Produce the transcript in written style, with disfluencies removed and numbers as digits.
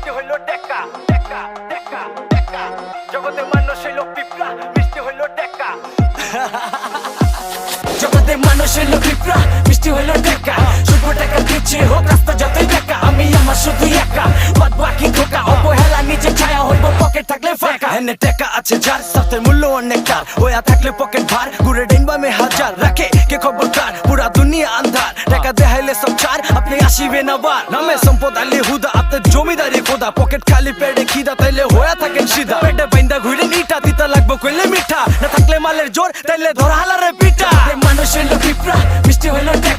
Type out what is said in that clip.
মিষ্টি হইল টেকা টেকা টেকা টেকা জগতে মানুষ হইল পিঁপড়া মিষ্টি হইল টেকা জগতে মানুষ হইল পিঁপড়া মিষ্টি হইল টেকা শুধু টাকা দিচ্ছে হোক রাস্তা যতই দেখা আমি আমার শুধু একা বাদ বাকি ধোকা অবহেলা নিজে ছায়া হইব পকেট থাকলে ফাঁকা এনে টাকা আছে যার সাথে মূল্য অনেক তার ওয়া থাকলে পকেট ভার ঘুরে ডিনবা মে হাজার রাখে কে খবর কার পুরা দুনিয়া আন্ধার টাকা দেখাইলে সব ছাড় আপনি আসিবেন আবার নামে সম্পদ আলী হুদা আপনার জমিদারি খোদা পকেট খালি পেটে খিদা তাইলে হয়ে থাকেন সিধা পেটে বাইন্দা ঘুরে নিটা দিতা লাগবো কইলে মিঠা না থাকলে মালের জোর তাইলে ধরা হালারে পিঠা মানুষ হইল পিঁপড়া মিষ্টি হইল টেকা